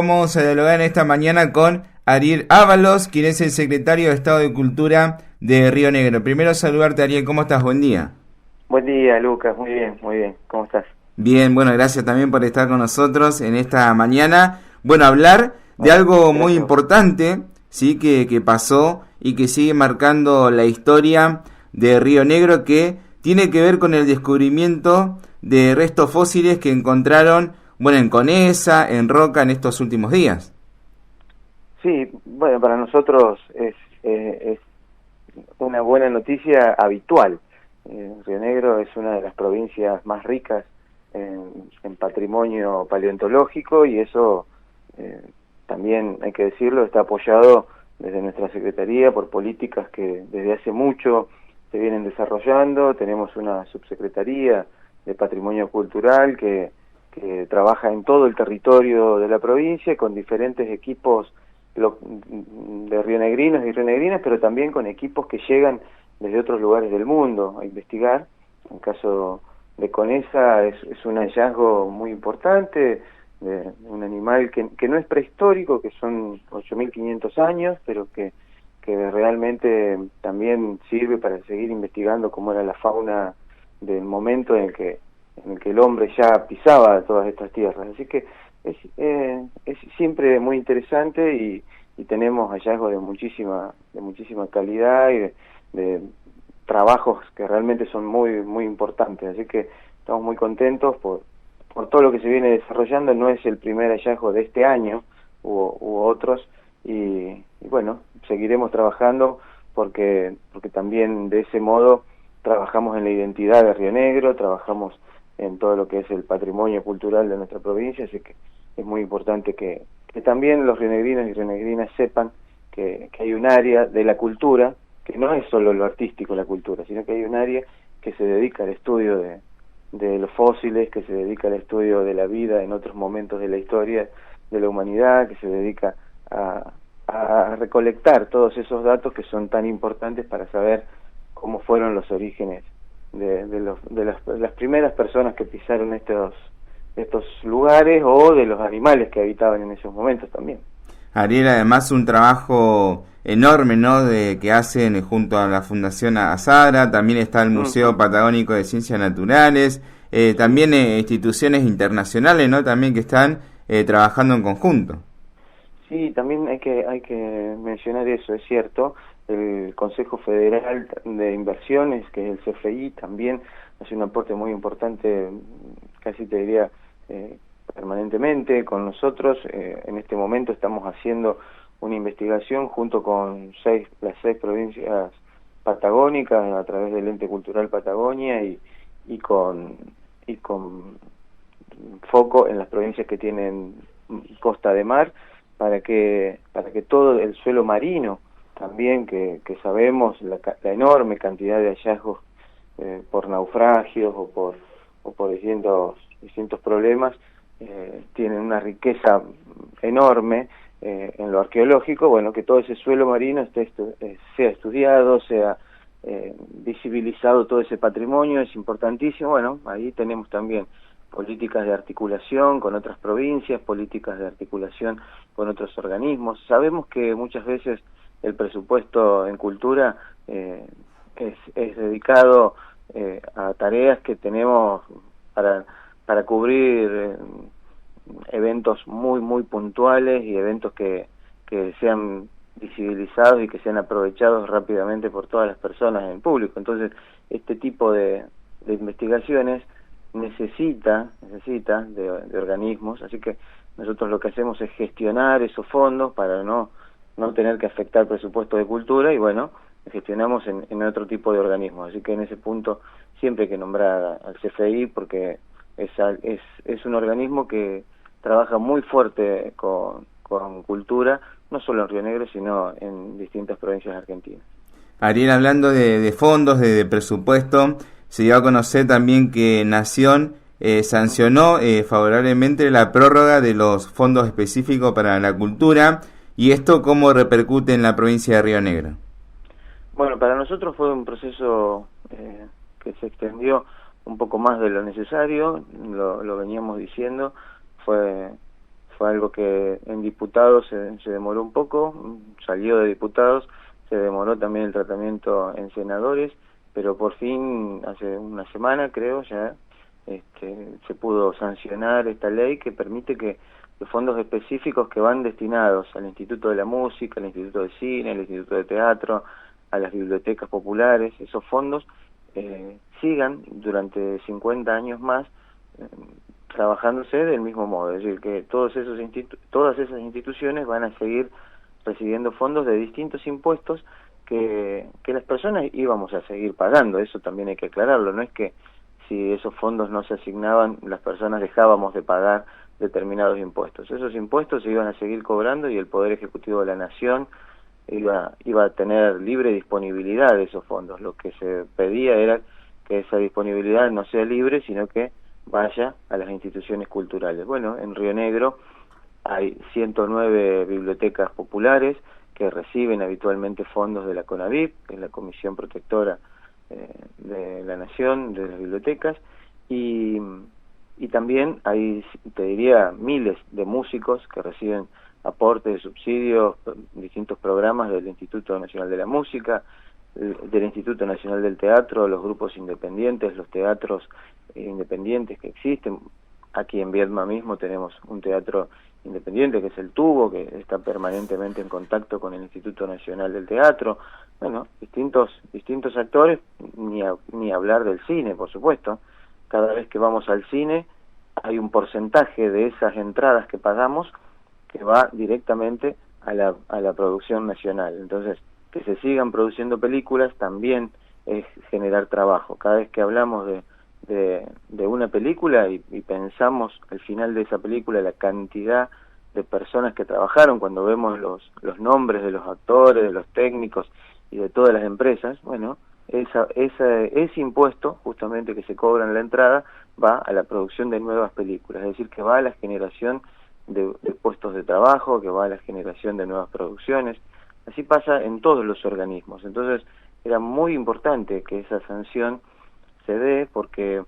Vamos a dialogar en esta mañana con Ariel Ábalos, quien es el secretario de Estado de Cultura de Río Negro. Primero saludarte, Ariel, ¿cómo estás? Buen día. Buen día, Lucas, muy bien, ¿cómo estás? Bien, bueno, gracias también por estar con nosotros en esta mañana. Bueno, hablar de algo muy importante, ¿sí? que pasó y que sigue marcando la historia de Río Negro, que tiene que ver con el descubrimiento de restos fósiles que encontraron, bueno, en Conesa, en Roca, en estos últimos días. Sí, bueno, para nosotros es una buena noticia habitual. Río Negro es una de las provincias más ricas en patrimonio paleontológico y eso también, hay que decirlo, está apoyado desde nuestra Secretaría por políticas que desde hace mucho se vienen desarrollando. Tenemos una subsecretaría de Patrimonio Cultural que trabaja en todo el territorio de la provincia con diferentes equipos de rionegrinos y rionegrinas, pero también con equipos que llegan desde otros lugares del mundo a investigar. En caso de Conesa es un hallazgo muy importante de un animal que no es prehistórico, que son 8.500 años, pero que realmente también sirve para seguir investigando cómo era la fauna del momento en el que el hombre ya pisaba todas estas tierras. Así que es siempre muy interesante y tenemos hallazgos de muchísima calidad y de trabajos que realmente son muy importantes. Así que estamos muy contentos por todo lo que se viene desarrollando. No es el primer hallazgo de este año, hubo otros y bueno, seguiremos trabajando porque también de ese modo trabajamos en la identidad de Río Negro, trabajamos en todo lo que es el patrimonio cultural de nuestra provincia, así que es muy importante que también los rionegrinos y rionegrinas sepan que hay un área de la cultura, que no es solo lo artístico la cultura, sino que hay un área que se dedica al estudio de los fósiles, que se dedica al estudio de la vida en otros momentos de la historia de la humanidad, que se dedica a recolectar todos esos datos que son tan importantes para saber cómo fueron los orígenes de las primeras personas que pisaron estos lugares o de los animales que habitaban en esos momentos también. Ariel, además un trabajo enorme, ¿no?, que hacen junto a la Fundación Azara. También está el Museo Patagónico de Ciencias Naturales, también instituciones internacionales, ¿no?, también que están trabajando en conjunto. Sí, también hay que mencionar eso, es cierto. El Consejo Federal de Inversiones, que es el CFI, también hace un aporte muy importante, casi te diría permanentemente con nosotros. En este momento estamos haciendo una investigación junto con las seis provincias patagónicas a través del Ente Cultural Patagonia y con foco en las provincias que tienen costa de mar, para que todo el suelo marino también, que sabemos la enorme cantidad de hallazgos por naufragios o por distintos problemas, tienen una riqueza enorme en lo arqueológico. Bueno, que todo ese suelo marino sea estudiado, sea visibilizado, todo ese patrimonio es importantísimo. Bueno, ahí tenemos también políticas de articulación con otras provincias, políticas de articulación con otros organismos. Sabemos que muchas veces el presupuesto en cultura es dedicado a tareas que tenemos para cubrir eventos muy puntuales y eventos que sean visibilizados y que sean aprovechados rápidamente por todas las personas en el público. Entonces, este tipo de investigaciones necesita de organismos, así que nosotros lo que hacemos es gestionar esos fondos para no tener que afectar presupuesto de cultura y bueno, gestionamos en otro tipo de organismos. Así que en ese punto siempre hay que nombrar al CFI porque es un organismo que trabaja muy fuerte con cultura, no solo en Río Negro, sino en distintas provincias argentinas. Ariel, hablando de fondos, de presupuesto, se dio a conocer también que Nación sancionó favorablemente la prórroga de los fondos específicos para la cultura. ¿Y esto cómo repercute en la provincia de Río Negro? Bueno, para nosotros fue un proceso que se extendió un poco más de lo necesario, lo veníamos diciendo, fue fue algo que en diputados se demoró un poco, salió de diputados, se demoró también el tratamiento en senadores, pero por fin, hace una semana creo ya, se pudo sancionar esta ley que permite que los fondos específicos que van destinados al Instituto de la Música, al Instituto de Cine, al Instituto de Teatro, a las bibliotecas populares, esos fondos sigan durante 50 años más trabajándose del mismo modo, es decir, que todas esas instituciones van a seguir recibiendo fondos de distintos impuestos que las personas íbamos a seguir pagando. Eso también hay que aclararlo, no es que si esos fondos no se asignaban, las personas dejábamos de pagar determinados impuestos. Esos impuestos se iban a seguir cobrando y el Poder Ejecutivo de la Nación iba a tener libre disponibilidad de esos fondos. Lo que se pedía era que esa disponibilidad no sea libre, sino que vaya a las instituciones culturales. Bueno, en Río Negro hay 109 bibliotecas populares que reciben habitualmente fondos de la CONAVIP, que es la Comisión Protectora de la Nación, de las bibliotecas, y también hay, te diría, miles de músicos que reciben aportes de subsidios, distintos programas del Instituto Nacional de la Música, del Instituto Nacional del Teatro, los grupos independientes, los teatros independientes que existen. Aquí en Viedma mismo tenemos un teatro independiente que es el Tubo, que está permanentemente en contacto con el Instituto Nacional del Teatro. Bueno, distintos actores, ni hablar del cine, por supuesto. Cada vez que vamos al cine hay un porcentaje de esas entradas que pagamos que va directamente a la producción nacional. Entonces, que se sigan produciendo películas también es generar trabajo. Cada vez que hablamos de una película y pensamos al final de esa película la cantidad de personas que trabajaron, cuando vemos los nombres de los actores, de los técnicos y de todas las empresas, bueno, ese impuesto justamente que se cobra en la entrada va a la producción de nuevas películas, es decir, que va a la generación de puestos de trabajo, que va a la generación de nuevas producciones. Así pasa en todos los organismos. Entonces era muy importante que esa sanción se dé porque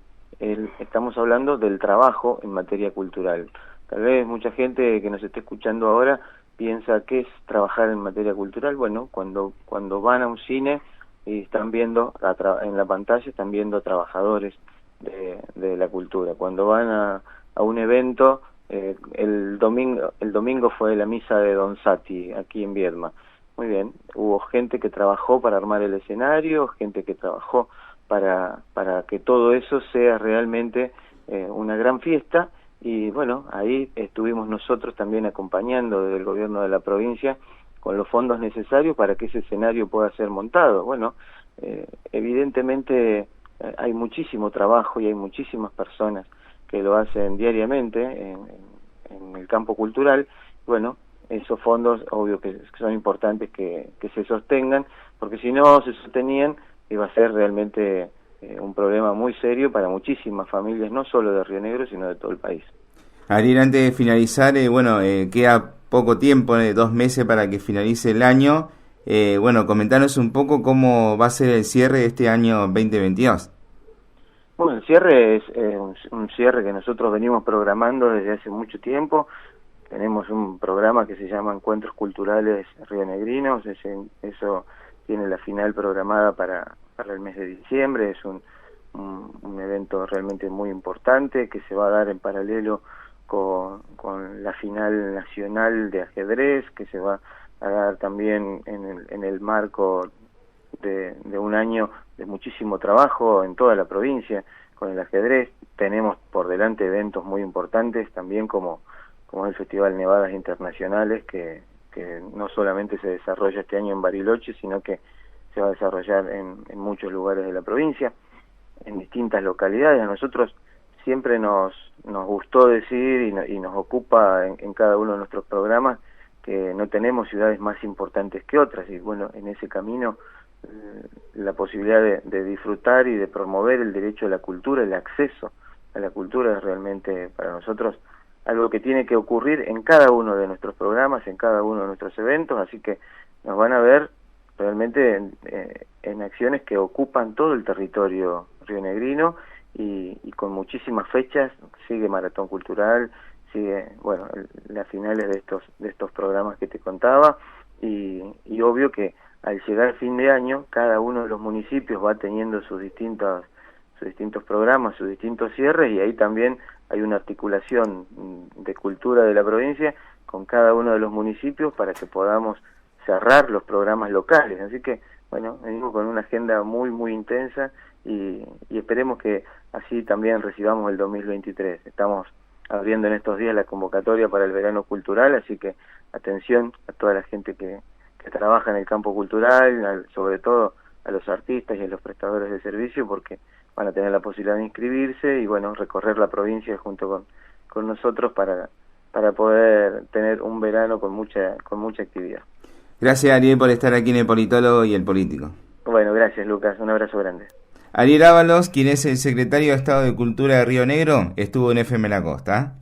estamos hablando del trabajo en materia cultural. Tal vez mucha gente que nos esté escuchando ahora piensa qué es trabajar en materia cultural. Bueno, cuando van a un cine y están viendo en la pantalla, están viendo trabajadores de la cultura. Cuando van a un evento, el domingo fue la misa de Don Sati aquí en Viedma. Muy bien, hubo gente que trabajó para armar el escenario, gente que trabajó para que todo eso sea realmente una gran fiesta, y bueno, ahí estuvimos nosotros también acompañando desde el gobierno de la provincia con los fondos necesarios para que ese escenario pueda ser montado. Bueno, evidentemente hay muchísimo trabajo y hay muchísimas personas que lo hacen diariamente en el campo cultural. Bueno, esos fondos, obvio que son importantes que se sostengan, porque si no se sostenían iba a ser realmente un problema muy serio para muchísimas familias, no solo de Río Negro, sino de todo el país. Ariel, antes de finalizar, queda poco tiempo, 2 meses para que finalice el año. Comentanos un poco cómo va a ser el cierre de este año 2022. Bueno, el cierre es un cierre que nosotros venimos programando desde hace mucho tiempo. Tenemos un programa que se llama Encuentros Culturales Rionegrinos, eso tiene la final programada para el mes de diciembre. Es un evento realmente muy importante que se va a dar en paralelo con la final nacional de ajedrez, que se va a dar también en el marco de un año de muchísimo trabajo en toda la provincia con el ajedrez. Tenemos por delante eventos muy importantes también como el Festival Nevadas Internacionales, que no solamente se desarrolla este año en Bariloche, sino que se va a desarrollar en muchos lugares de la provincia, en distintas localidades. A nosotros siempre nos gustó decir y nos ocupa en cada uno de nuestros programas que no tenemos ciudades más importantes que otras, y bueno, en ese camino la posibilidad de disfrutar y de promover el derecho a la cultura, el acceso a la cultura es realmente para nosotros algo que tiene que ocurrir en cada uno de nuestros programas, en cada uno de nuestros eventos, así que nos van a ver realmente en acciones que ocupan todo el territorio rionegrino y con muchísimas fechas. Sigue Maratón Cultural, sigue, bueno, las finales de estos programas que te contaba, y obvio que al llegar fin de año, cada uno de los municipios va teniendo sus distintos programas, sus distintos cierres, y ahí también hay una articulación de cultura de la provincia con cada uno de los municipios para que podamos cerrar los programas locales. Así que, bueno, venimos con una agenda muy, muy intensa y esperemos que así también recibamos el 2023. Estamos abriendo en estos días la convocatoria para el verano cultural, así que atención a toda la gente que trabaja en el campo cultural, sobre todo a los artistas y a los prestadores de servicio, porque van a tener la posibilidad de inscribirse y, bueno, recorrer la provincia junto con nosotros para poder tener un verano con mucha actividad. Gracias, Ariel, por estar aquí en El Politólogo y El Político. Bueno, gracias, Lucas, un abrazo grande. Ariel Ábalos, quien es el secretario de Estado de Cultura de Río Negro, estuvo en FM La Costa.